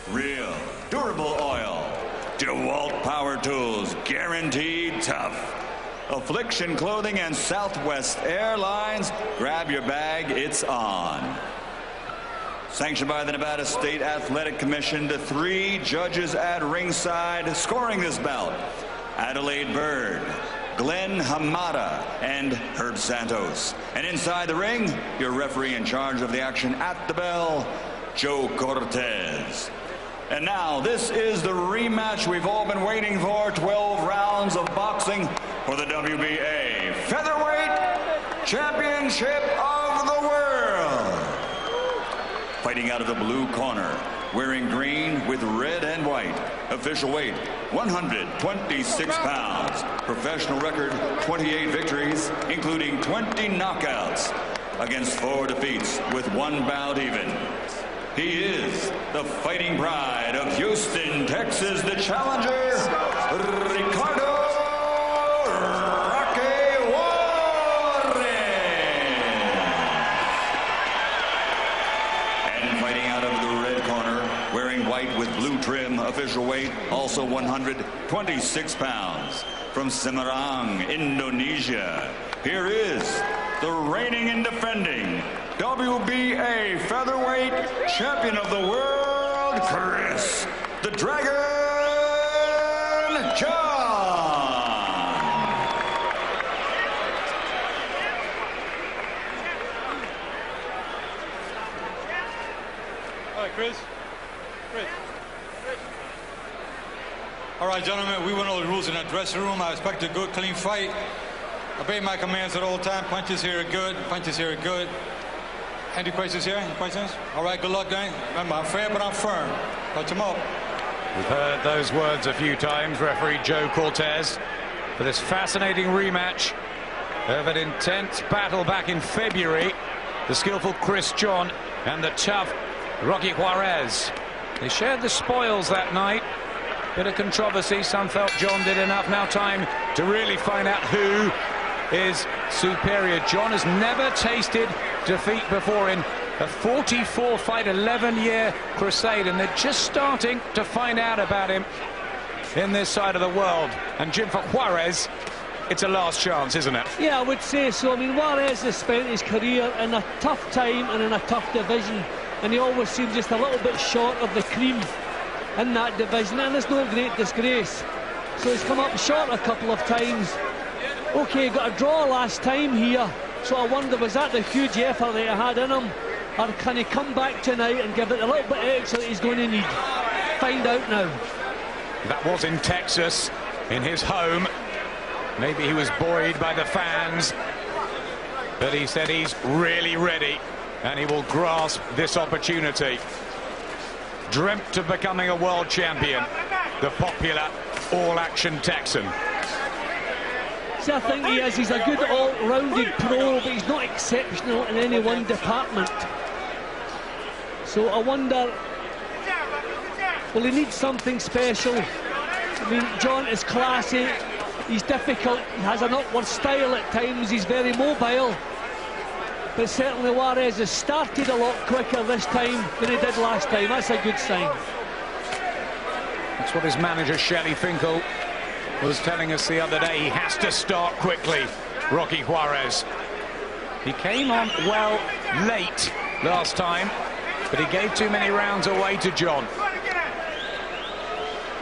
Real, durable oil. DeWalt Power Tools, guaranteed tough. Affliction Clothing and Southwest Airlines, grab your bag, it's on. Sanctioned by the Nevada State Athletic Commission, the 3 judges at ringside scoring this bout: Adelaide Bird, Glenn Hamada, and Herb Santos. And inside the ring, your referee in charge of the action at the bell, Joe Cortez. And now this is the rematch we've all been waiting for. 12 rounds of boxing for the WBA Featherweight Championship of the World. Fighting out of the blue corner, wearing green with red and white. Official weight, 126 pounds. Professional record, 28 victories, including 20 knockouts against 4 defeats with 1 bout even. He is the fighting pride of Houston, Texas, the challenger, Ricardo Rocky Juarez. And fighting out of the red corner, wearing white with blue trim, official weight, also 126 pounds. From Semarang, Indonesia, here is the reigning and defending WBA Featherweight Champion of the World, Chris the Dragon John. All right, Chris. All right, gentlemen, we went over the rules in that dressing room. I expect a good, clean fight. Obey my commands at all time. Punches here are good. Punches here are good. Any questions here? Any questions? All right, good luck, then. Remember, I'm fair, but I'm firm. Touch them up. We've heard those words a few times, referee Joe Cortez, for this fascinating rematch of an intense battle back in February. The skillful Chris John and the tough Rocky Juarez. They shared the spoils that night. Bit of controversy. Some felt John did enough. Now time to really find out who is superior. John has never tasted defeat before in a 44-fight, 11-year crusade, and they're just starting to find out about him in this side of the world. And Jim, for Juarez, it's a last chance, isn't it? Yeah, I would say so. I mean, Juarez has spent his career in a tough time and in a tough division, and he always seems just a little bit short of the cream in that division, and it's no great disgrace. So he's come up short a couple of times. Okay, got a draw last time here, so I wonder, was that the huge effort that he had in him, or can he come back tonight and give it a little bit extra that he's going to need? Find out now. That was in Texas, in his home. Maybe he was buoyed by the fans, but he said he's really ready and he will grasp this opportunity. Dreamt of becoming a world champion, the popular all-action Texan. See, I think he is. He's a good all-rounded pro, but he's not exceptional in any one department. So I wonder, will he need something special? I mean, John is classy, he's difficult, he has an upward style at times, he's very mobile. But certainly Juarez has started a lot quicker this time than he did last time. That's a good sign. That's what his manager, Shelley Finkel, was telling us the other day. He has to start quickly, Rocky Juarez. He came on well late last time, but he gave too many rounds away to John.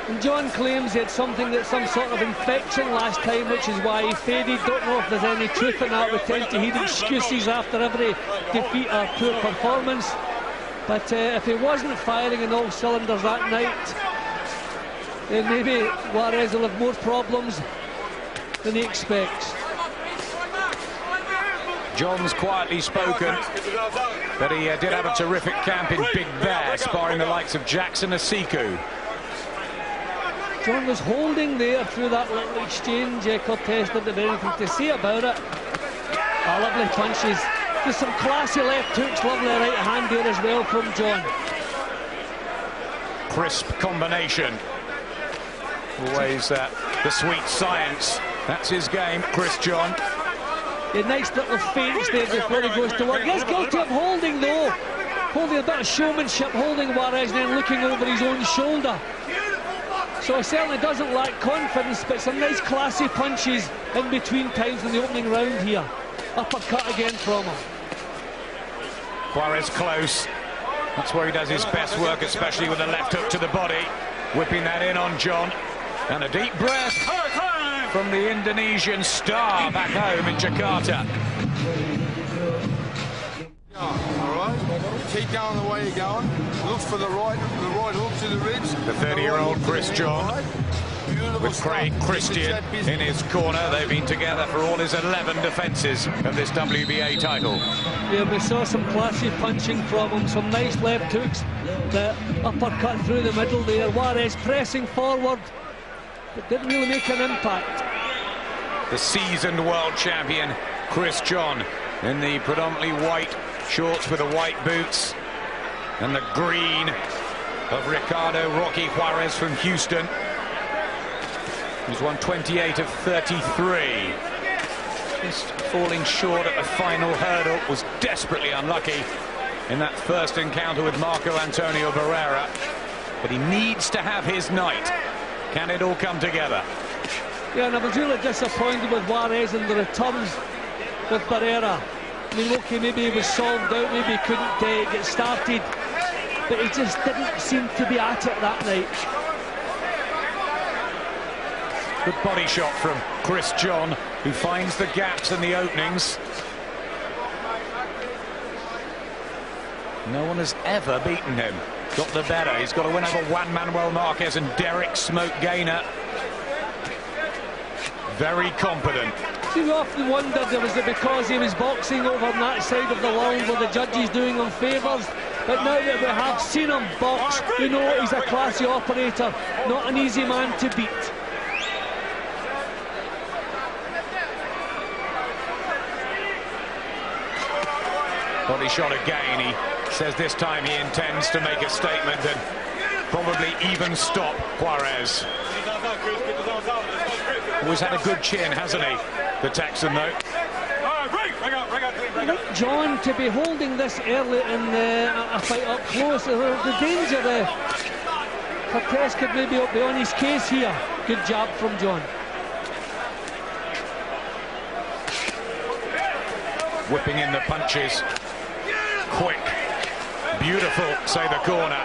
And John claims he had something that's some sort of infection last time, which is why he faded. Don't know if there's any truth in that. We tend to hear excuses after every defeat or poor performance. But if he wasn't firing in all cylinders that night, then maybe Juarez will have more problems than he expects. John's quietly spoken, but he did have a terrific camp in Big Bear, sparring the likes of Jackson Asiku. John was holding there through that little exchange. Cortez didn't have anything to say about it. Lovely punches. Just some classy left hooks, lovely right hand there as well from John. Crisp combination. Always the sweet science. That's his game, Chris John. A nice little feints there before he goes to work. He's guilty of holding though. holding a bit of showmanship, holding Juarez and then looking over his own shoulder. So he certainly doesn't lack confidence, but some nice classy punches in between times in the opening round here. Uppercut again from him. Juarez close. That's where he does his best work, especially with a left hook to the body. Whipping that in on John. And a deep breath from the Indonesian star back home in Jakarta. All right, keep going the way you're going. Look for the right hook to the ribs. The 30-year-old Chris John with Craig Christian in his corner. They've been together for all his 11 defences of this WBA title. Yeah, we saw some classy punching from him, some nice left hooks, the uppercut through the middle there. Juarez pressing forward, but didn't really make an impact. The seasoned world champion Chris John in the predominantly white shorts with the white boots and the green of Ricardo Rocky Juarez from Houston. He's won 28 of 33. Just falling short at the final hurdle, was desperately unlucky in that first encounter with Marco Antonio Barrera. But he needs to have his night. Can it all come together? Yeah, and I was really disappointed with Juarez and the returns with Barrera. I mean, okay, maybe he was solved out, maybe he couldn't get started, but he just didn't seem to be at it that night. Good body shot from Chris John, who finds the gaps and the openings. No one has ever beaten him. Got the better. He's got to win over Juan Manuel Marquez and Derek Smoke Gaynor. Very competent. We often wondered, was it because he was boxing over on that side of the line where the judges doing him favours? But now that we have seen him box, we know he's a classy operator, not an easy man to beat. Body shot again. He says this time he intends to make a statement and probably even stop Juarez. Always had a good chin, hasn't he, the Texan, though? I think John, to be holding this early in a fight up close, the danger there. Cortez could maybe be on his case here. Good job from John. Whipping in the punches. Quick, beautiful, say the corner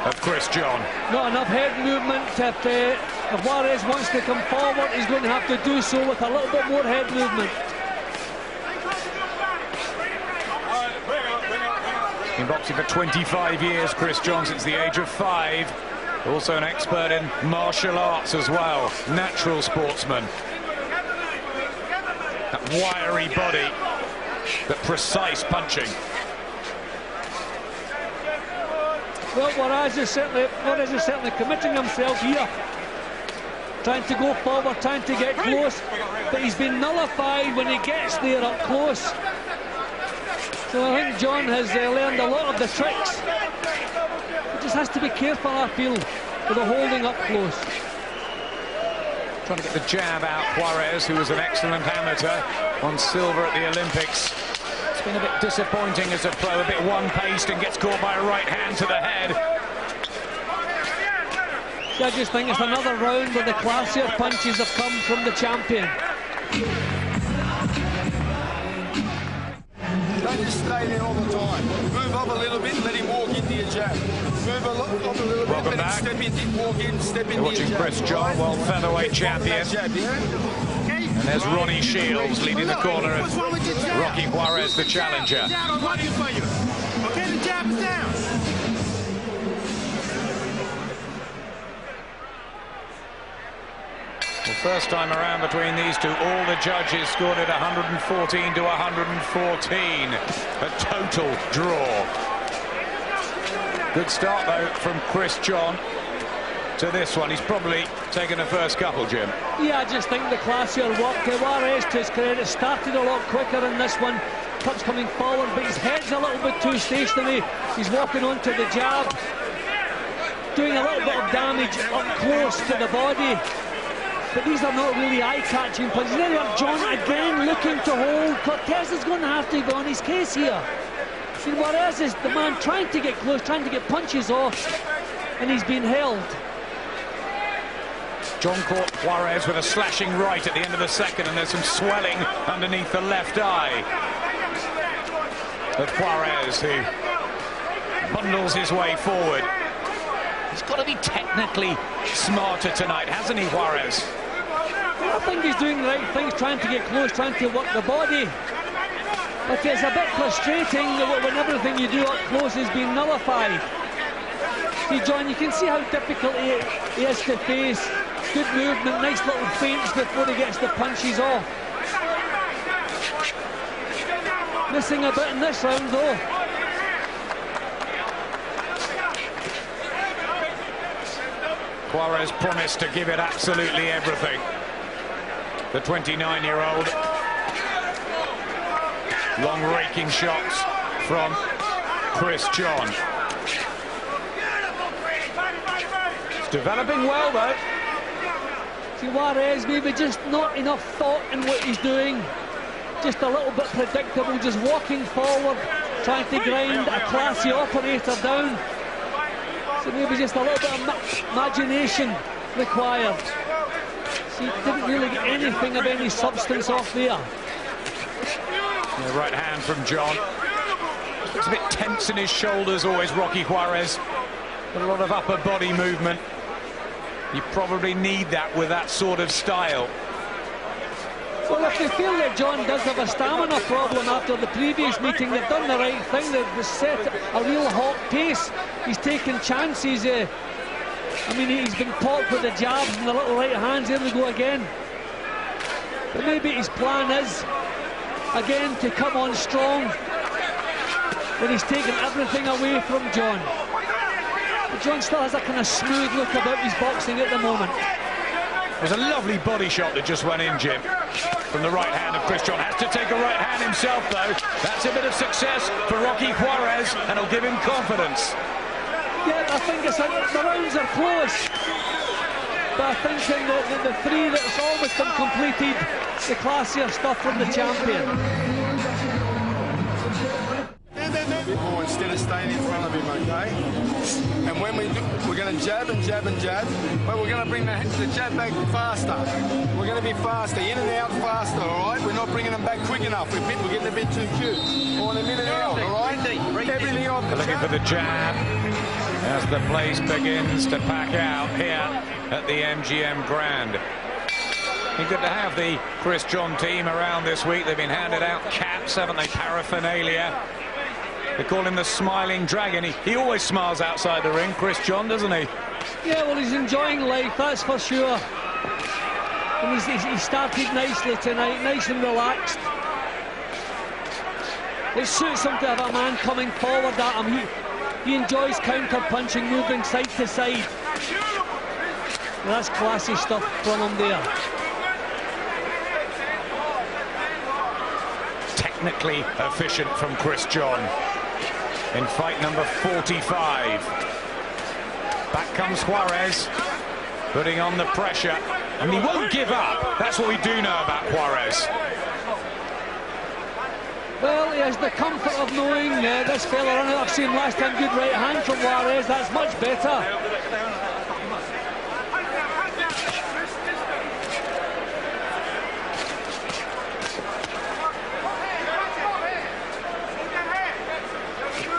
of Chris John. Not enough head movement. If Juarez wants to come forward, he's going to have to do so with a little bit more head movement. Been boxing for 25 years, Chris John, since the age of 5. Also an expert in martial arts as well. Natural sportsman. That wiry body, that precise punching. Well, Juarez is certainly committing himself here. Trying to go forward, trying to get close. But he's been nullified when he gets there up close. So I think John has learned a lot of the tricks. He just has to be careful, I feel, with the holding up close. Trying to get the jab out, Juarez, who was an excellent amateur, won silver at the Olympics. It's been a bit disappointing as a pro, a bit one-paced and gets caught by a right hand to the head. I just think it's another round where the classier punches have come from the champion. Don't just stay there all the time. Move up a little bit, let him walk into your jab. Move up a little bit, let him step in, walk in, step into your jab. Watching Chris John, world featherweight champion. And there's Ronnie Shields leading the corner of Rocky Juarez, the challenger. I'm waiting for you. Okay, the jab is down. Well, first time around between these two, all the judges scored it 114 to 114. A total draw. Good start, though, from Chris John to this one. He's probably taken the first couple, Jim. Yeah, I just think the classier work. Juarez, to his credit, started a lot quicker in this one. Cuts coming forward, but his head's a little bit too stationary. He's walking onto the jab, doing a little bit of damage up close to the body. But these are not really eye-catching punches. There you have John again looking to hold. Cortez is going to have to be on his case here. See, Juarez is the man trying to get close, trying to get punches off, and he's been held. John caught Juarez with a slashing right at the end of the second, and there's some swelling underneath the left eye of Juarez, who bundles his way forward. He's got to be technically smarter tonight, hasn't he, Juarez? I think he's doing the right things, trying to get close, trying to work the body. But it's a bit frustrating when everything you do up close is being nullified. See, John, you can see how difficult he is to face. Good movement, nice little feints before he gets the punches off. Missing a bit in this round, though. Juarez promised to give it absolutely everything. The 29-year-old. Long raking shots from Chris John. It's developing well, though. See, Juarez, maybe just not enough thought in what he's doing. Just a little bit predictable, just walking forward, trying to grind a classy operator down. So maybe just a little bit of imagination required. See, didn't really get anything of any substance off there. The right hand from John. Looks a bit tense in his shoulders, always Rocky Juarez. Got a lot of upper body movement. You probably need that with that sort of style. Well, if they feel that John does have a stamina problem after the previous meeting, they've done the right thing. They've set a real hot pace. He's taken chances. I mean, he's been caught with the jabs and the little right hands. Here we go again. But maybe his plan is, again, to come on strong when he's taken everything away from John. But John still has a kind of smooth look about his boxing at the moment. There's a lovely body shot that just went in, Jim, from the right hand of Chris John. Has to take a right hand himself, though. That's a bit of success for Rocky Juarez, and it'll give him confidence. Yeah, I think the rounds are close. But I think in the three that's almost been completed, the classier stuff from the champion. More instead of staying in front of him, okay? And when we do, we're going to jab and jab and jab, but we're going to bring the jab back faster. We're going to be faster, in and out faster, all right? We're not bringing them back quick enough. We're getting a bit too cute. We want them in and out, all right? Everything off the Looking for the jab as the place begins to pack out here at the MGM Grand. It's good to have the Chris John team around this week. They've been handed out caps, haven't they? Paraphernalia. They call him the Smiling Dragon. He always smiles outside the ring, Chris John, doesn't he? Yeah, well, he's enjoying life, that's for sure. And he started nicely tonight, nice and relaxed. It suits him to have a man coming forward at him. He enjoys counter-punching, moving side to side. Well, that's classy stuff from him there. Technically efficient from Chris John in fight number 45. Back comes Juarez, putting on the pressure, and he won't give up. That's what we do know about Juarez. Well, he has the comfort of knowing this fella, I've seen last time, good right hand from Juarez. That's much better.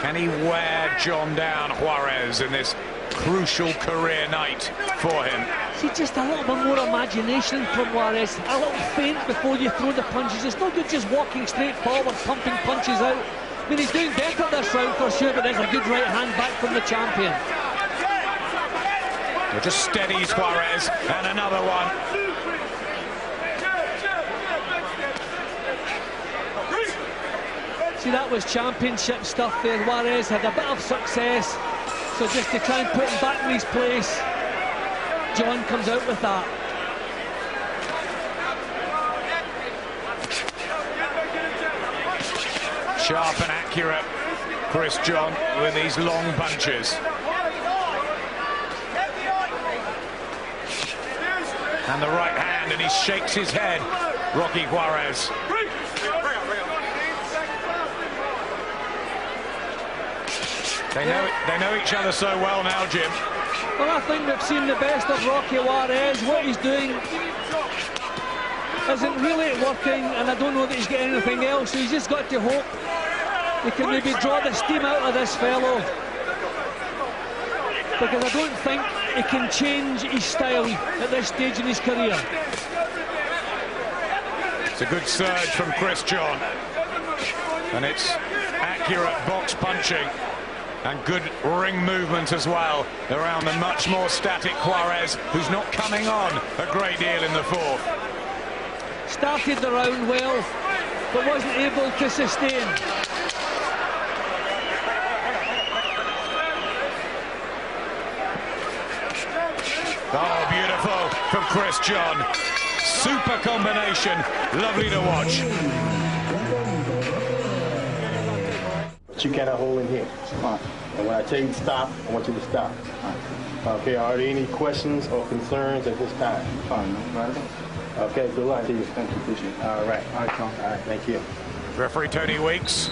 Can he wear John down, Juarez, in this crucial career night for him? See, just a little bit more imagination from Juarez. A little feint before you throw the punches. It's not good just walking straight forward, pumping punches out. I mean, he's doing better this round for sure, but there's a good right hand back from the champion. Well, just steadies Juarez, and another one. See, that was championship stuff there. Juarez had a bit of success, so just to try and put him back in his place, John comes out with that. Sharp and accurate, Chris John, with these long punches. And the right hand, and he shakes his head, Rocky Juarez. They know each other so well now, Jim. Well, I think we've seen the best of Rocky Juarez. What he's doing isn't really working, and I don't know that he's getting anything else. So he's just got to hope he can maybe draw the steam out of this fellow, because I don't think he can change his style at this stage in his career. It's a good surge from Chris John, and it's accurate box punching and good ring movement as well around the much more static Juarez, who's not coming on a great deal in the fourth. Started the round well, but wasn't able to sustain. Oh, beautiful from Chris John. Super combination, lovely to watch. But you cannot hold him here. And when I tell you to stop, I want you to stop. Okay, are there any questions or concerns at this time? Fine, no problem. Okay, good luck to you. Thank you, appreciate it. All right. All right, Tom. All right, thank you. Referee Tony Weeks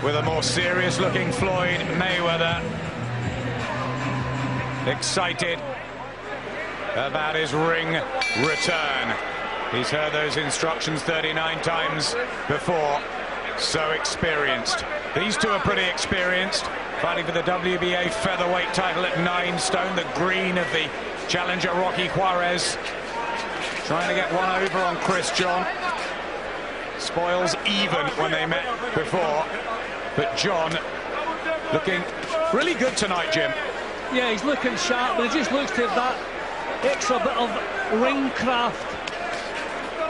with a more serious looking Floyd Mayweather. Excited about his ring return. He's heard those instructions 39 times before. So experienced. These two are pretty experienced, fighting for the WBA featherweight title at 9 stone. The green of the challenger Rocky Juarez, trying to get one over on Chris John. Spoils even when they met before, but John looking really good tonight, Jim. Yeah, he's looking sharp, but he just looks to have that extra bit of ring craft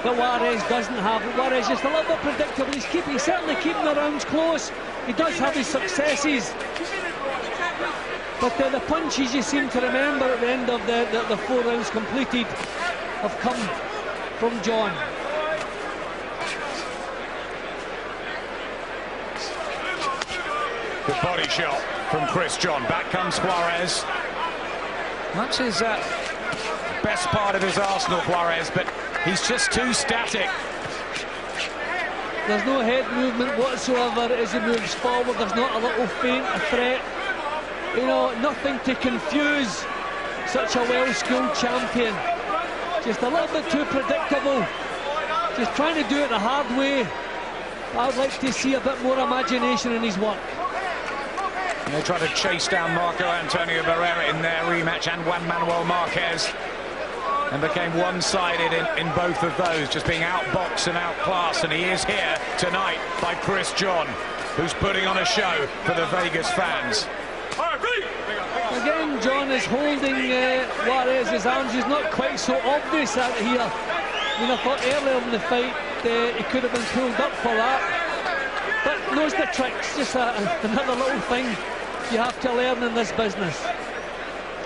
that Juarez doesn't have. Juarez just a little bit predictable. He's certainly keeping the rounds close. He does have his successes, but the punches you seem to remember at the end of the 4 rounds completed have come from John. Good body shot from Chris John. Back comes Juarez. Much his best part of his arsenal, Juarez, but he's just too static. There's no head movement whatsoever as he moves forward. There's not a little feint, a threat. You know, nothing to confuse such a well-skilled champion. Just a little bit too predictable. Just trying to do it the hard way. I'd like to see a bit more imagination in his work. And they try to chase down Marco Antonio Barrera in their rematch, and Juan Manuel Marquez, and became one-sided in both of those, just being outboxed and outclassed. And he is here tonight by Chris John, who's putting on a show for the Vegas fans. Again, John is holding Juarez's arms. He's not quite so obvious out here. I mean, I thought earlier in the fight he could have been pulled up for that, but knows the tricks. Just another little thing you have to learn in this business.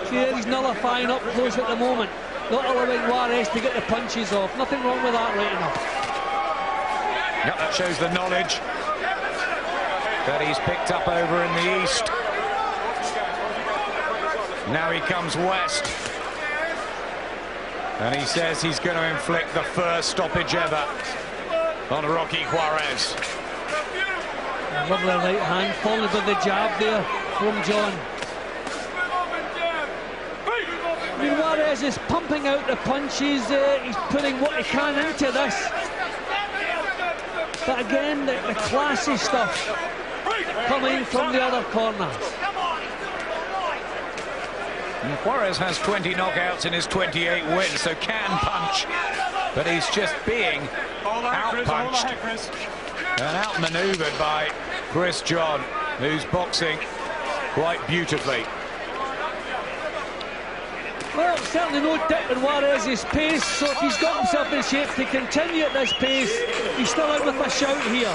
See there, he's nullifying up close at the moment, not allowing Juarez to get the punches off. Nothing wrong with that right enough. Yep, that shows the knowledge that he's picked up over in the east. Now he comes west, and he says he's going to inflict the first stoppage ever on Rocky Juarez. A lovely right hand, followed by the jab there from John. I mean, Juarez is pumping out the punches. He's putting what he can into this. But again, the classy stuff coming from the other corner. And Juarez has 20 knockouts in his 28 wins, so can punch, but he's just being out-punched and outmaneuvered by Chris John, who's boxing quite beautifully. Well, certainly no dip in Juarez's pace, so if he's got himself in shape to continue at this pace, he's still out with a shout here.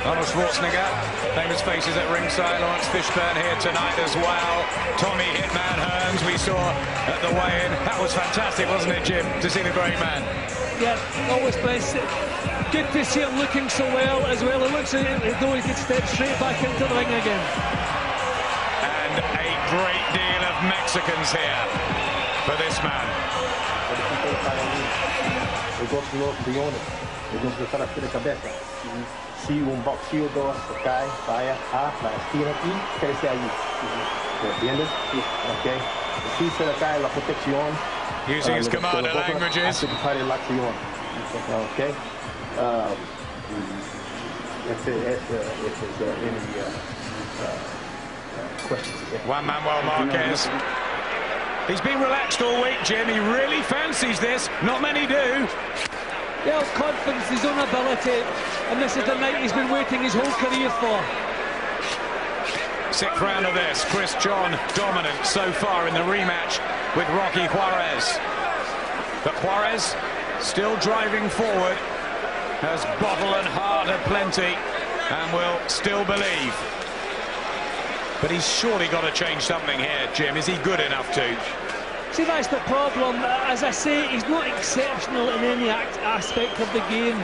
Arnold Schwarzenegger, famous faces at ringside. Lawrence Fishburne here tonight as well. Tommy Hitman Hearns we saw at the weigh-in. That was fantastic, wasn't it, Jim, to see the great man? Yeah, always best. Good to see him looking so well as well. It looks as though he could step straight back into the ring again. And a great deal of Mexicans here. for this man. Eu gosto do Jonas. Eu gosto de estar de cabeça. Se boxeo dos cai, vaya a la esquina aqui, crece allí. ¿Entiendes? Okay. Si se le cae la protección. Using his commander languages. Okay. Juan Manuel Marquez. He's been relaxed all week, Jim. He really fancies this. Not many do. Yeah, confidence in his own ability, and this is the night he's been waiting his whole career for. Sixth round of this. Chris John dominant so far in the rematch with Rocky Juarez. But Juarez still driving forward, has bottle and heart aplenty, and will still believe. But he's surely got to change something here, Jim. Is he good enough to? See, that's the problem. As I say, he's not exceptional in any aspect of the game,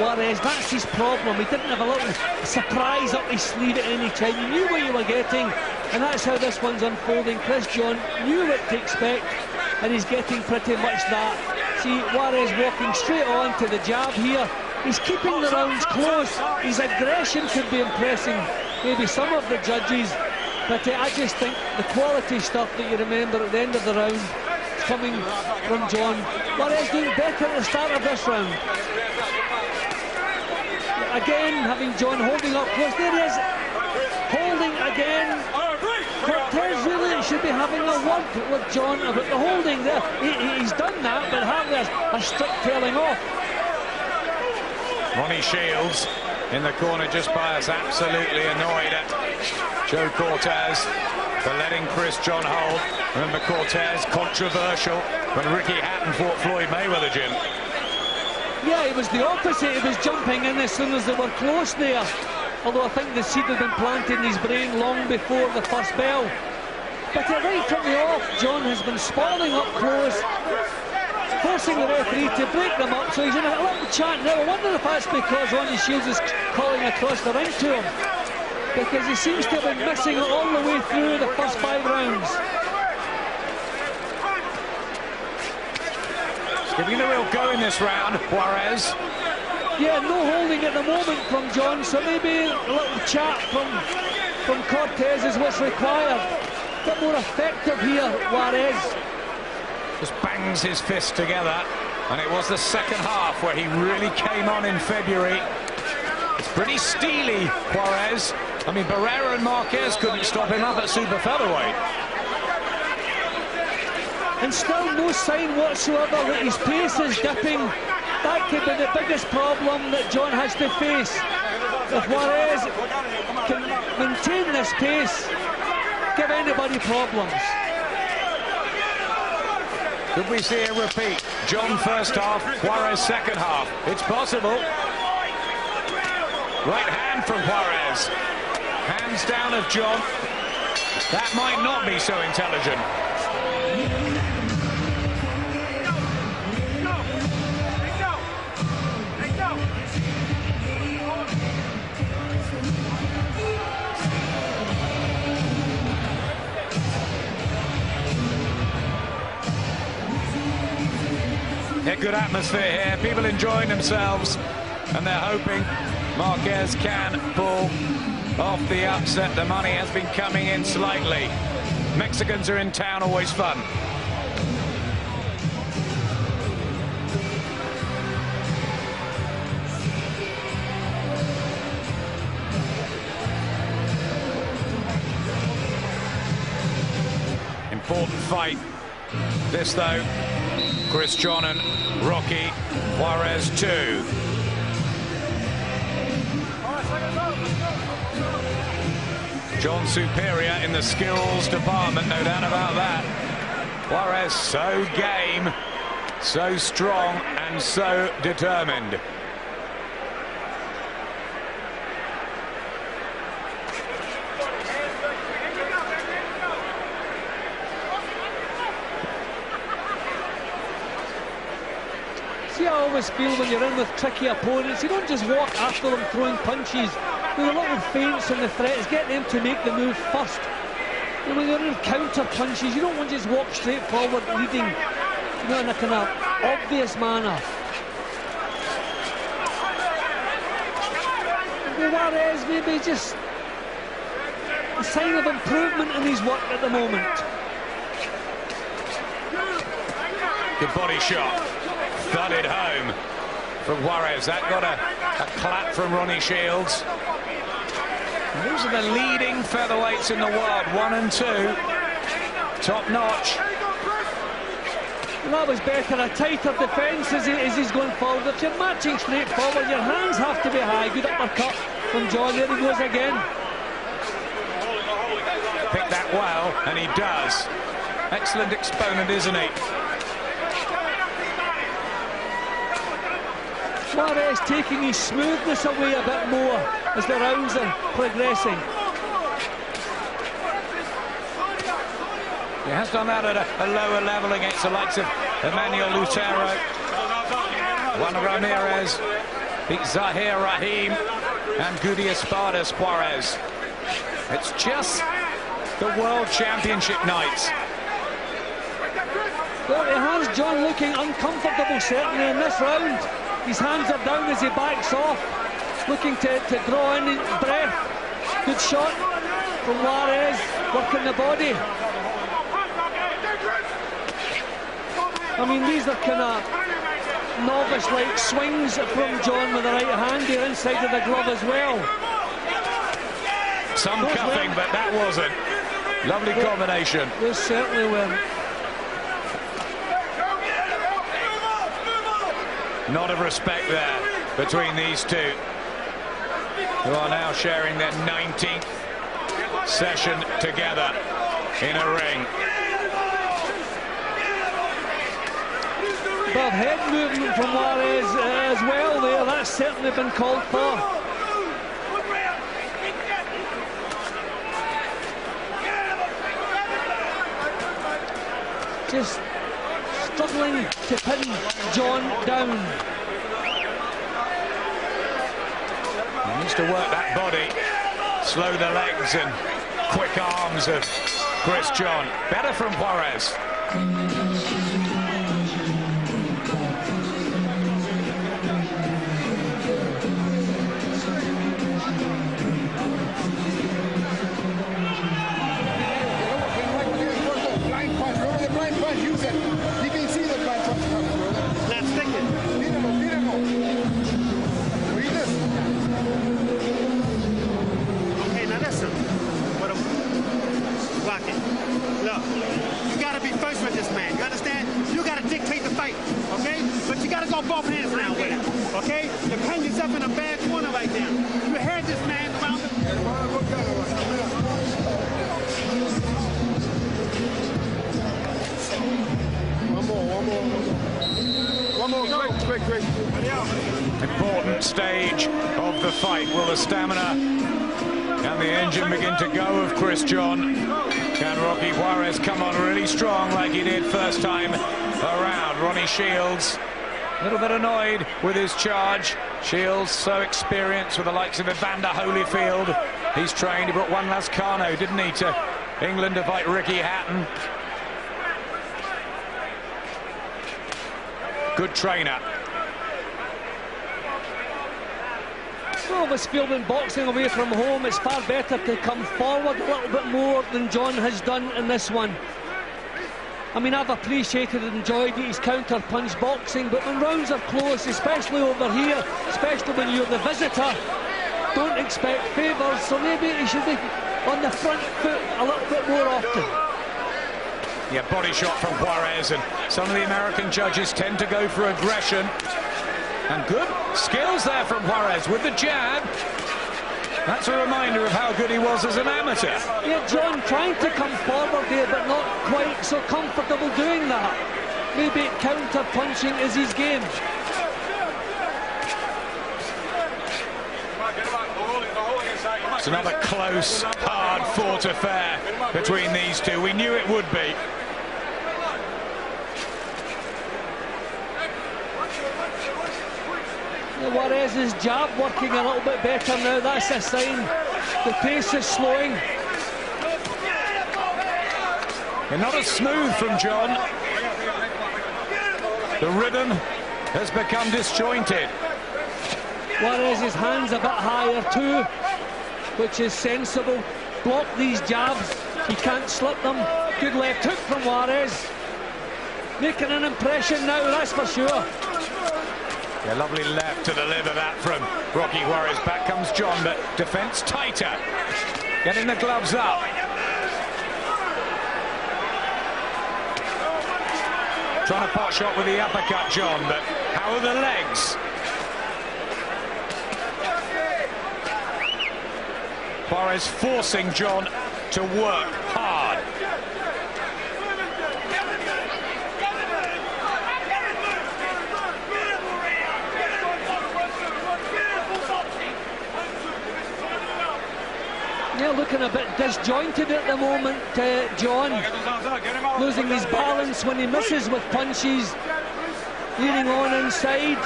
Juarez. That's his problem. He didn't have a little surprise up his sleeve at any time. You knew what you were getting, and that's how this one's unfolding. Chris John knew what to expect, and he's getting pretty much that. See, Juarez walking straight on to the jab here. He's keeping the rounds close. His aggression could be impressing maybe some of the judges, but I just think the quality stuff that you remember at the end of the round is coming from John. Juarez doing better at the start of this round. Again, having John holding up close. There he is, holding again. Cortez really should be having a word with John about the holding there. He's done that, but hardly a strict trailing off. Ronnie Shields in the corner just by us, absolutely annoyed at Joe Cortez for letting Chris John hold. Remember Cortez, controversial when Ricky Hatton fought Floyd Mayweather, Jim. Yeah, it was the opposite. He was jumping in as soon as they were close there. Although I think the seed had been planted in his brain long before the first bell. But right from the off, John has been spawning up close, forcing the referee to break them up, so he's in a little chant now. I wonder if that's because Ronnie Shields is calling across the ring to him, because he seems to have been missing it all the way through the first 5 rounds. He's giving it a real go in this round, Juarez. Yeah, no holding at the moment from John, so maybe a little chat from Cortez is what's required. A bit more effective here, Juarez. Just bangs his fists together, and it was the second half where he really came on in February. It's pretty steely, Juarez. I mean, Barrera and Marquez couldn't stop him up at super featherweight. And still no sign whatsoever that his pace is dipping. That could be the biggest problem that John has to face. If Juarez can maintain this pace, give anybody problems. Could we see a repeat? John first half, Juarez second half. It's possible. Right hand from Juarez. Hands down of John. That might not be so intelligent. A good atmosphere here, people enjoying themselves, and they're hoping Marquez can pull off the upset. The money has been coming in slightly. Mexicans are in town, always fun. Important fight. This, though, Chris John and Rocky Juarez 2. John superior in the skills department, no doubt about that. Juarez so game, so strong, and so determined. See, I always feel when you're in with tricky opponents, you don't just walk after them throwing punches. With the little feints and the threats, get them to make the move first. When you're in counter punches, you don't want to just walk straight forward, leading, you know, in a kind of obvious manner. Juarez maybe just a sign of improvement in his work at the moment. Good body shot, thudded home from Juarez. That got a clap from Ronnie Shields. And those are the leading featherweights in the world, 1 and 2, top notch. Well, that was better, a tighter defence as he's going forward. If you're matching straight forward, your hands have to be high. Good uppercut from John. There he goes again. Picked that well, and he does. Excellent exponent, isn't he? Juarez taking his smoothness away a bit more as the rounds are progressing. He has done that at a lower level against the likes of Emmanuel Lutero. Juan Ramirez beat Zahir Rahim and Gudi Espadas Juarez. It's just the World Championship nights. Well, he has John looking uncomfortable certainly in this round. His hands are down as he backs off, looking to draw in his breath. Good shot from Juarez, working the body. I mean, these are kind of novice-like swings from John with the right hand here inside of the glove as well. Some cuffing, but that wasn't. Lovely combination. Those certainly weren't. Not of respect there between these two, who are now sharing their 19th session together in a ring. Above head movement from Juarez as well there. That's certainly been called for. Just struggling to pin John down. He needs to work that body, slow the legs and quick arms of Chris John. Better from Juarez. Both hands now with it, okay? You're putting yourself in a bad corner right now. You had this man around the... One more, quick. Important stage of the fight. Will the stamina and the engine begin to go of Chris John? Can Rocky Juarez come on really strong like he did first time around? Ronnie Shields a little bit annoyed with his charge. Shields so experienced with the likes of Evander Holyfield. He's trained. He brought Juan Lascano, didn't he, to England to fight Ricky Hatton. Good trainer. Well, with fielding boxing away from home, it's far better to come forward a little bit more than John has done in this one. I mean, I've appreciated and enjoyed his counter-punch boxing, but when rounds are close, especially over here, especially when you're the visitor, don't expect favours, so maybe he should be on the front foot a little bit more often. Yeah, body shot from Juarez, and some of the American judges tend to go for aggression. And good skills there from Juarez with the jab. That's a reminder of how good he was as an amateur. Yeah, John trying to come forward there, but not quite so comfortable doing that. Maybe counter-punching is his game. It's another close, hard-fought affair between these two. We knew it would be. Juarez's jab working a little bit better now. That's a sign the pace is slowing. And not as smooth from John. The rhythm has become disjointed. Juarez's hands a bit higher too, which is sensible. Block these jabs, he can't slip them. Good left hook from Juarez. Making an impression now, that's for sure. Yeah, lovely left to the lip of that from Rocky Juarez. Back comes John, but defence tighter. Getting the gloves up. Trying to pot shot with the uppercut, John, but how are the legs? Juarez forcing John to work hard. Yeah, looking a bit disjointed at the moment, John. Losing his balance when he misses with punches. Leaning on inside.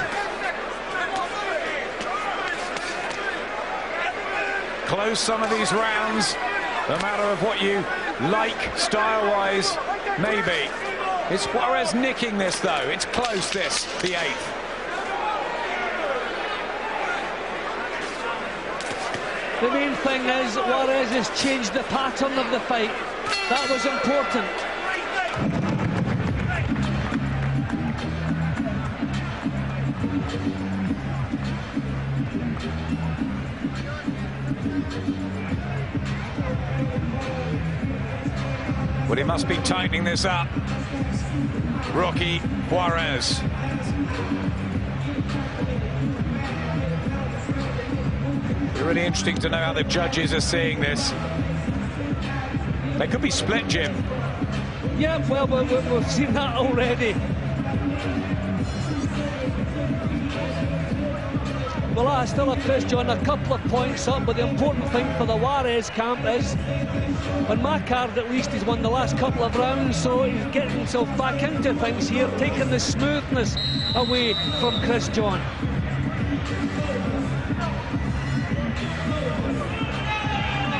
Close some of these rounds, no matter of what you like style-wise, maybe. It's Juarez nicking this, though. It's close, this, the 8th. The main thing is Juarez has changed the pattern of the fight. That was important. Well, he must be tightening this up. Rocky Juarez. It's really interesting to know how the judges are seeing this. They could be split, Jim. Yeah, well, we've seen that already. Well, I still have Chris John a couple of points up, but the important thing for the Juarez camp is, on my card at least, he's won the last couple of rounds, so he's getting himself back into things here, taking the smoothness away from Chris John.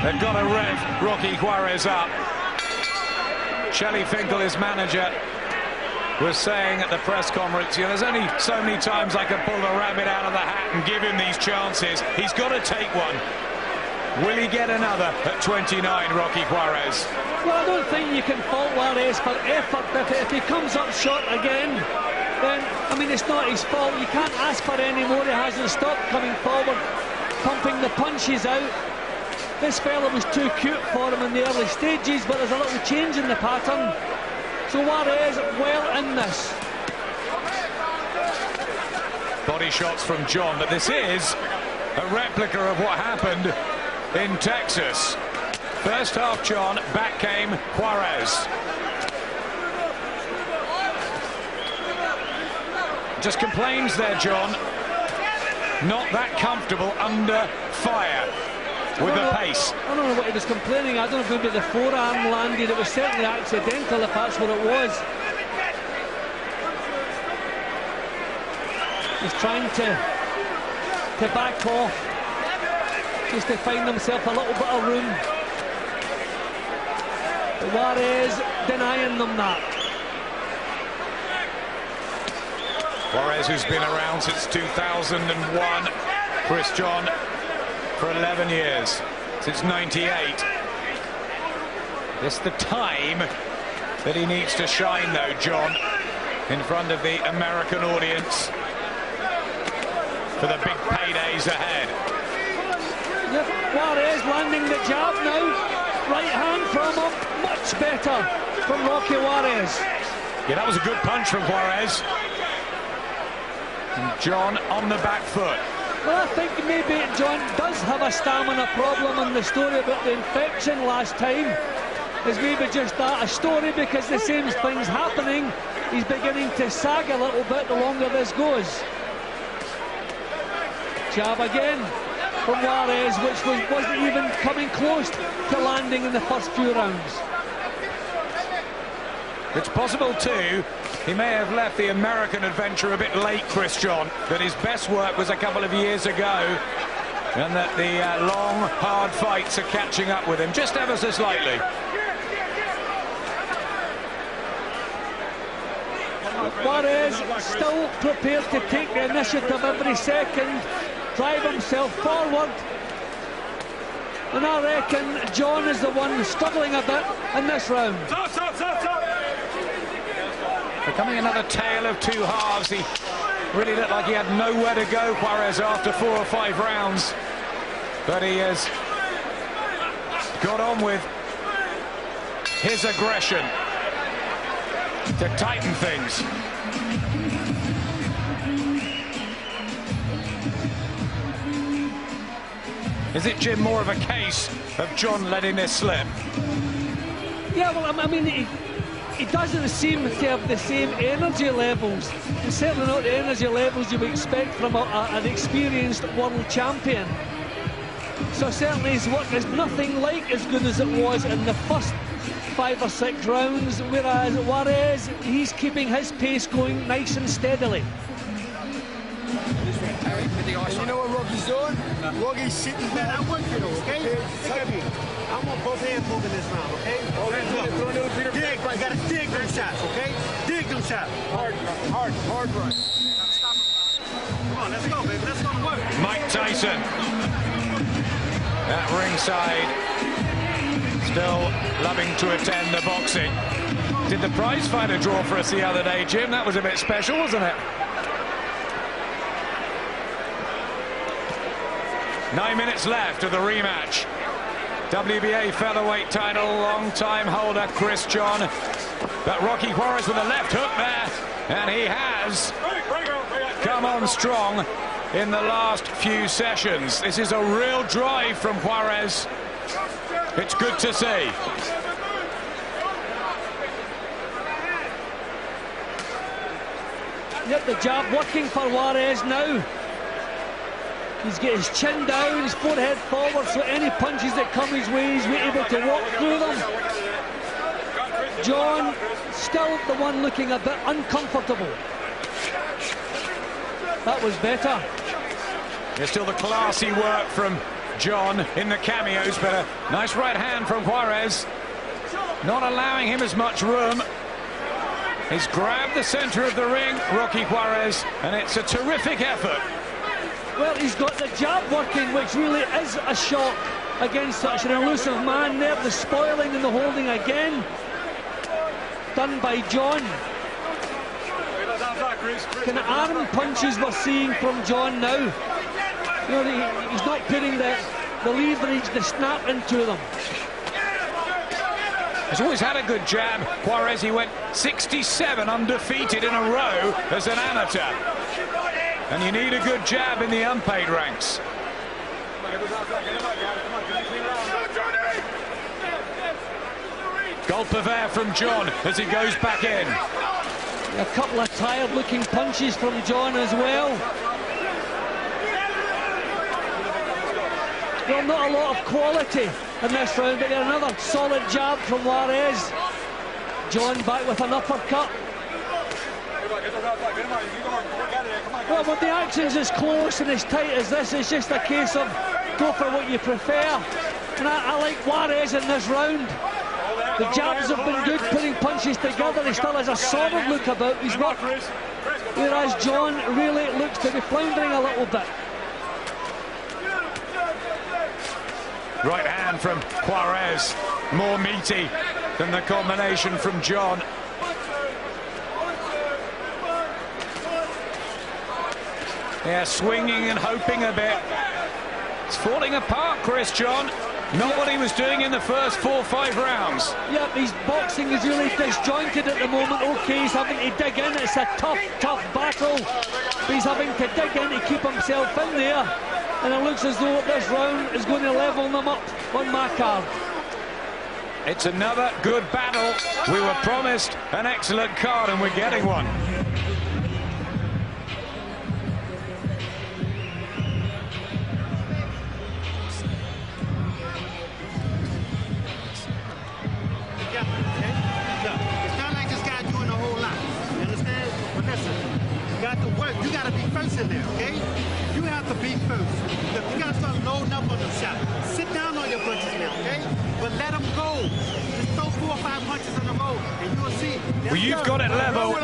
They've got to rev Rocky Juarez up. Shelley Finkel, his manager, was saying at the press conference, you know, there's only so many times I can pull the rabbit out of the hat and give him these chances. He's got to take one. Will he get another at 29, Rocky Juarez? Well, I don't think you can fault Juarez for effort. If he comes up short again, then, I mean, it's not his fault. You can't ask for any more. He hasn't stopped coming forward, pumping the punches out. This fella was too cute for him in the early stages, but there's a little change in the pattern. So Juarez well in this. Body shots from John, but this is a replica of what happened in Texas. First half, John, back came Juarez. Just complains there, John. Not that comfortable under fire with the pace. I don't know what he was complaining. I don't know if maybe the forearm landed. It was certainly accidental, if that's what it was. He's trying to back off, just to find himself a little bit of room. But Juarez denying them that. Juarez, who's been around since 2001. Chris John for 11 years, since 98. It's the time that he needs to shine, though, John, in front of the American audience for the big paydays ahead. Yep, Juarez landing the jab now. Right hand from him, much better from Rocky Juarez. Yeah, that was a good punch from Juarez. And John on the back foot. Well, I think maybe John does have a stamina problem, and the story about the infection last time is maybe just that, a story because the same thing's happening. He's beginning to sag a little bit the longer this goes. Jab again from Juarez, which wasn't even coming close to landing in the first few rounds. It's possible, too, he may have left the American adventure a bit late, Chris John, that his best work was a couple of years ago, and that the long, hard fights are catching up with him, just ever so slightly. Juarez still prepared to take the initiative every second, drive himself forward. And I reckon John is the one struggling a bit in this round. Becoming another tale of two halves. He really looked like he had nowhere to go, Juarez, after 4 or 5 rounds. But he has got on with his aggression to tighten things. Is it, Jim, more of a case of John letting this slip? Yeah, well, I mean, he doesn't seem to have the same energy levels, and certainly not the energy levels you would expect from an experienced world champion. So certainly his work is nothing like as good as it was in the first 5 or 6 rounds, whereas Juarez, he's keeping his pace going nice and steadily. You know what Rocky's doing? Rocky's sitting back. I want you to, okay? I want both hands moving this round, okay? Dig, you gotta dig them shots, okay? Dig them shots. Hard run. Come on, let's go, baby. Let's go to work. Mike Tyson at ringside, still loving to attend the boxing. Did the prize fighter draw for us the other day, Jim? That was a bit special, wasn't it? 9 minutes left of the rematch. WBA featherweight title, long-time holder Chris John. But Rocky Juarez with a left hook there, and he has come on strong in the last few sessions. This is a real drive from Juarez. It's good to see. Yep, the jab working for Juarez now. He's got his chin down, his forehead forward, so any punches that come his way, he's able to walk through them. John, still the one looking a bit uncomfortable. That was better. There's still the classy work from John in the cameos, but a nice right hand from Juarez, not allowing him as much room. He's grabbed the center of the ring, Rocky Juarez, and it's a terrific effort. Well, he's got the jab working, which really is a shock against such an elusive man there. The spoiling and the holding again, done by John. Kind of arm punches we're seeing from John now. You know, he's not putting the leverage, the snap into them. He's always had a good jab. Juarez, he went 67 undefeated in a row as an amateur. And you need a good jab in the unpaid ranks. Gulp of air from John as he goes back in. A couple of tired-looking punches from John as well. Well, not a lot of quality in this round, but another solid jab from Juarez. John back with an uppercut. Well, when the action's as close and as tight as this, it's just a case of go for what you prefer. And I like Juarez in this round. The jabs have been good, putting punches together. He still has a solid look about his work, whereas John really looks to be floundering a little bit. Right hand from Juarez, more meaty than the combination from John. Yeah, swinging and hoping a bit. It's falling apart, Chris John. Not what he was doing in the first 4 or 5 rounds. Yep, his boxing is really disjointed at the moment. Okay, he's having to dig in. It's a tough battle. But he's having to dig in to keep himself in there. And it looks as though this round is going to level them up on my card. It's another good battle. We were promised an excellent card, and we're getting one. You got to be first in there, okay? You have to be first. Look, you got to start loading up on them shots. Sit down on your punches now, okay? But let them go. Just throw 4 or 5 punches in a row, and you'll see. Well, you've got it level.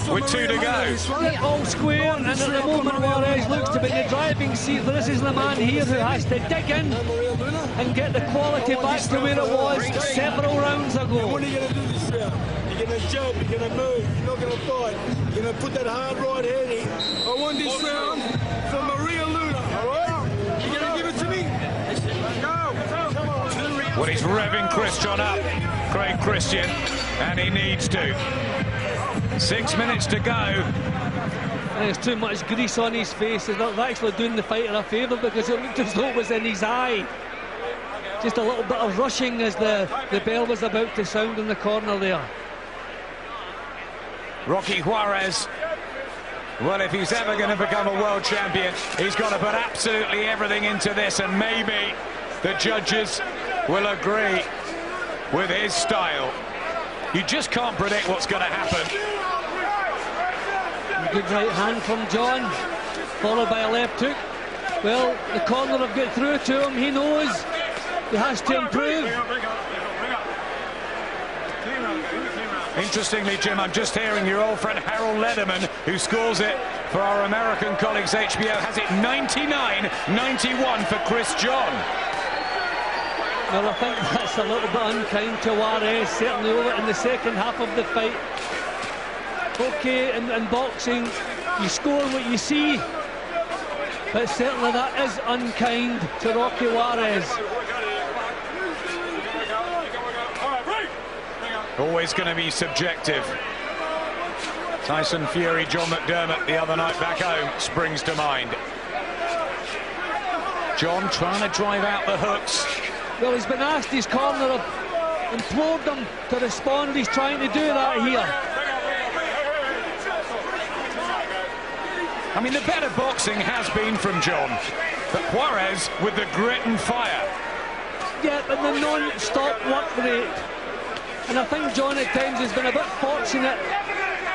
with 2 to go. All square, and at the moment Juarez looks to be in the driving seat. This is the man here who has to dig in and get the quality back to where it was several rounds ago. What are you going to do this round? You're going to jump, you're going to move, you're not going to fight. You're going to put that hard right hand in. I want this round for Maria Luna, all right? You're going to give it to me? Go! Come on. Well, he's revving Christian up, Craig Christian, and he needs to. 6 minutes to go. There's too much grease on his face. He's not actually doing the fighter a favour because it looked as though it was in his eye. Just a little bit of rushing as the bell was about to sound in the corner there. Rocky Juarez, well, if he's ever going to become a world champion, he's got to put absolutely everything into this, and maybe the judges will agree with his style. You just can't predict what's going to happen. Good right hand from John, followed by a left hook. Well, the corner have got through to him. He knows he has to improve. Interestingly, Jim, I'm just hearing your old friend Harold Lederman, who scores it for our American colleagues HBO, has it 99-91 for Chris John. Well, I think that's a little bit unkind to Juarez, certainly over in the second half of the fight. Okay, in boxing, you score what you see, but certainly that is unkind to Rocky Juarez. Always going to be subjective. Tyson Fury, John McDermott the other night back home springs to mind. John trying to drive out the hooks. Well, he's been asked, his corner have implored him to respond. He's trying to do that here. I mean, the better boxing has been from John, but Juarez with the grit and fire. Yeah, but the non-stop work rate. And I think John at times has been a bit fortunate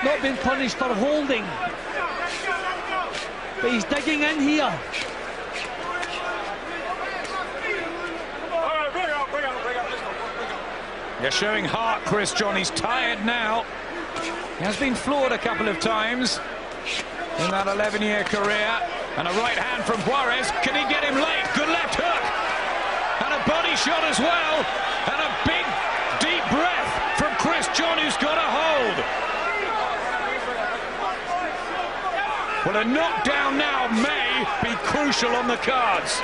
not being punished for holding. But he's digging in here. You're showing heart, Chris John. He's tired now. He has been floored a couple of times in that 11-year career. And a right hand from Juarez. Can he get him late? Good left hook. And a body shot as well. And a big, deep breath from Chris John, who's got a hold. Well, a knockdown now may be crucial on the cards.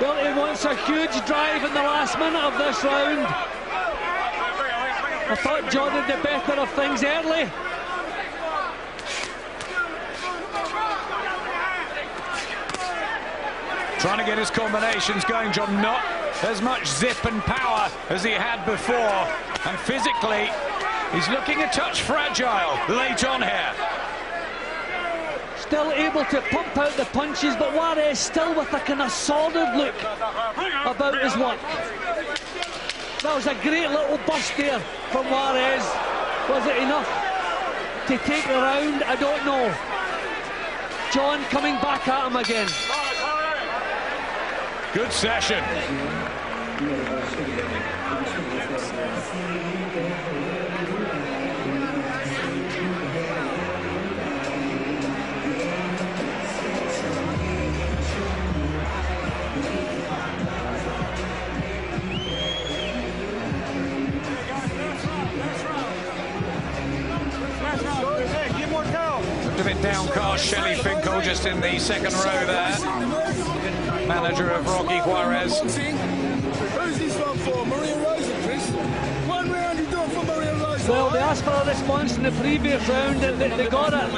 Well, he wants a huge drive in the last minute of this round. I thought John had the better of things early. Trying to get his combinations going, John. Not as much zip and power as he had before. And physically, he's looking a touch fragile late on here. Still able to pump out the punches, but Juarez still with a kind of solid look about his work. That was a great little bust there from Juarez. Was it enough to take the round? I don't know. John coming back at him again. Good session. Looked a bit downcast, Shelley Finkel, just in the second row there. Manager of Rocky Juarez. Who's this one for? Maria Rosa, Chris? One round you doing for Maria Rosa? Well, they asked for a response in the previous round and they got it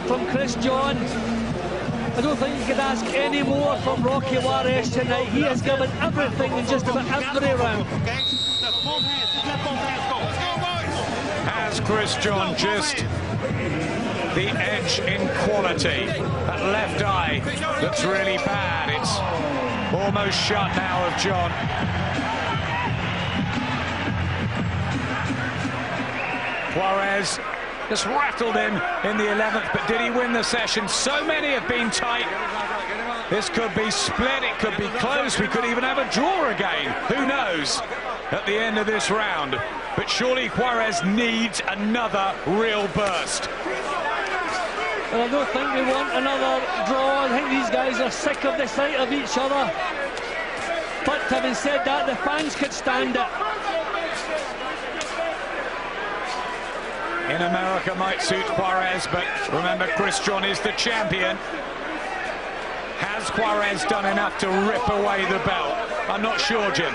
from Chris John. I don't think you could ask any more from Rocky Juarez tonight. He has given everything in just about every round. Has Chris John just the edge in quality? That left eye looks really bad. It's almost shut now of John. Juarez just rattled him in the 11th, but did he win the session? So many have been tight. This could be split, it could be close, we could even have a draw again. Who knows at the end of this round? but surely Juarez needs another real burst. And I don't think we want another draw. I think these guys are sick of the sight of each other. But having said that, the fans could stand it. In America might suit Juarez, but remember, Chris John is the champion. Has Juarez done enough to rip away the belt? I'm not sure, Jim.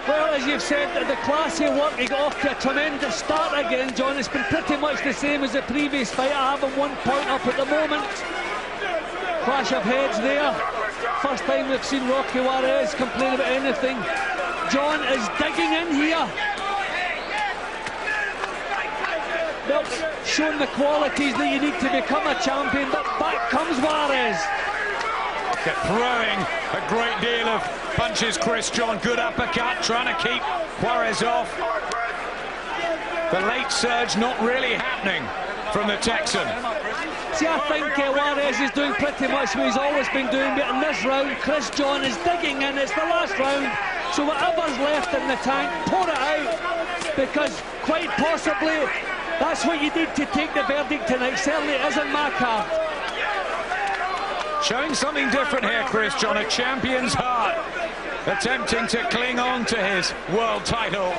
Well, as you've said, the classy work, he got off to a tremendous start again, John. It's been pretty much the same as the previous fight. I have him 1 point up at the moment. Clash of heads there. First time we've seen Rocky Juarez complain about anything. John is digging in here. Well, showing the qualities that you need to become a champion, but back comes Juarez. Throwing a great deal of punches, Chris John. Good uppercut, trying to keep Juarez off. The late surge not really happening from the Texan. See, I think Juarez is doing pretty much what he's always been doing, but in this round, Chris John is digging in. It's the last round, so whatever's left in the tank, pour it out, because quite possibly that's what you need to take the verdict tonight. Certainly it is in my card. Showing something different here, Chris John, a champion's heart, attempting to cling on to his world title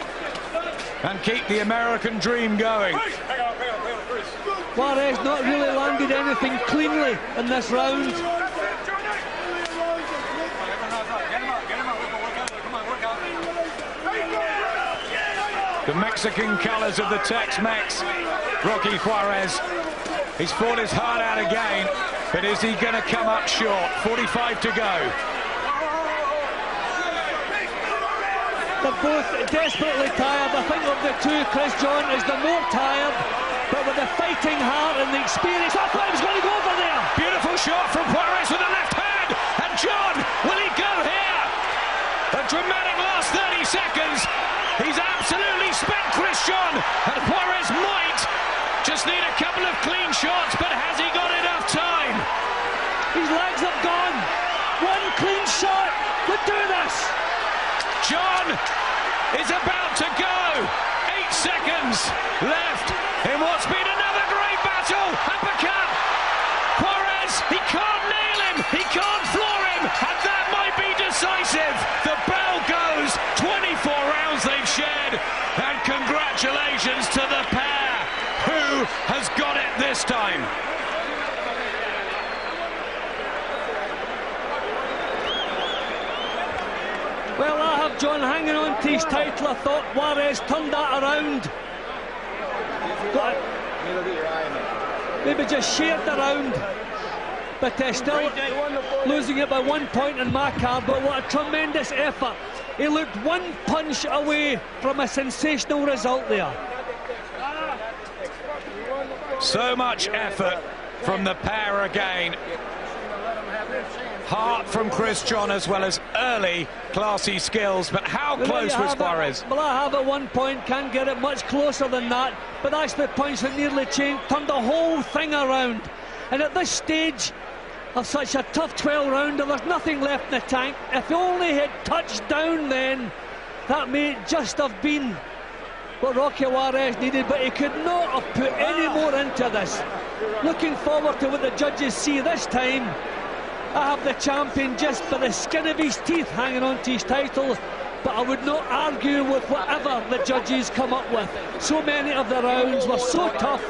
and keep the American dream going. Juarez not really landed anything cleanly in this round. The Mexican colors of the Tex-Mex, Rocky Juarez. He's fought his heart out again, but is he going to come up short? 45 to go. They're both desperately tired. I think of the two, Chris John is the more tired, but with the fighting heart and the experience, I thought he was going to go over there. Beautiful shot from Juarez with the left hand, and John, will he go here? A dramatic last 30 seconds. He's absolutely spent, Chris John, and Juarez might just need a couple of clean shots, but has he got enough time? His legs have gone. One clean shot could do this. John is about to go. 8 seconds left in what's been another great battle. Uppercut. Juarez, he can't nail him. He can't floor him. And that might be decisive. The bell goes. 24 rounds they've shared. And congratulations to the pair. Who has got it this time? Well, I have John hanging on to his title. I thought Juarez turned that around. Maybe just shared the round. But still losing it by 1 point in my card. But what a tremendous effort. He looked one punch away from a sensational result there. So much effort from the pair again. Heart from Chris John as well as early classy skills, but how close was Juarez? Well, I have at 1 point, can't get it much closer than that, but that's the punch that nearly changed, turned the whole thing around. And at this stage of such a tough 12 rounder, there's nothing left in the tank. If he only had touched down then, that may just have been what Rocky Juarez needed, but he could not have put any more into this. Looking forward to what the judges see this time. I have the champion just by the skin of his teeth hanging on to his title, but I would not argue with whatever the judges come up with. So many of the rounds were so tough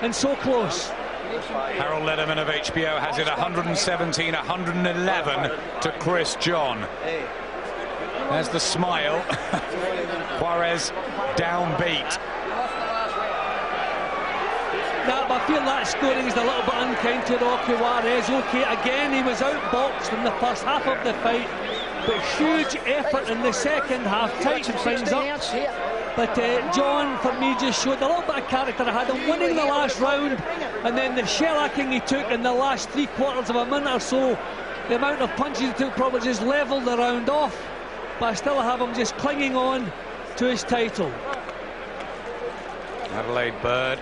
and so close. Harold Lederman of HBO has it 117-111 to Chris John. There's the smile. Juarez downbeat. I feel that scoring is a little bit unkind to Rocky Juarez. Okay, again, he was outboxed in the first half of the fight, but huge effort in the second half, tightened things up. But John, for me, just showed a little bit of character. I had him winning the last round, and then the shellacking he took in the last 3/4 of a minute or so, the amount of punches he took probably just levelled the round off. But I still have him just clinging on to his title. Adelaide Bird,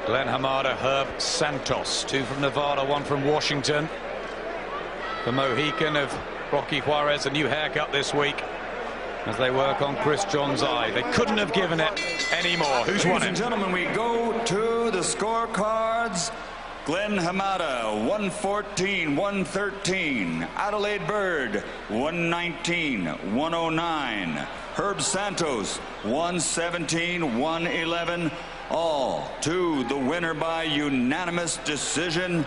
Glenn Hamada, Herb Santos, 2 from Nevada, 1 from Washington. The Mohican of Rocky Juarez, a new haircut this week. as they work on Chris John's eye. They couldn't have given it any more. Who's won it? Ladies and gentlemen, we go to the scorecards. Glenn Hamada, 114-113. Adelaide Bird, 119-109. Herb Santos, 117-111. All to the winner by unanimous decision.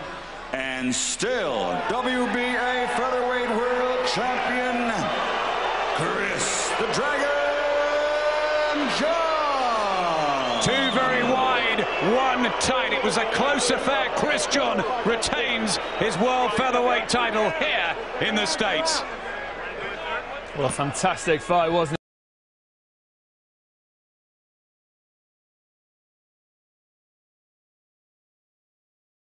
And still, WBA Featherweight World Champion, Chris the Dragon John. Two very wide, one tight. It was a close affair. Chris John retains his world featherweight title here in the States. Well, a fantastic fight, wasn't it?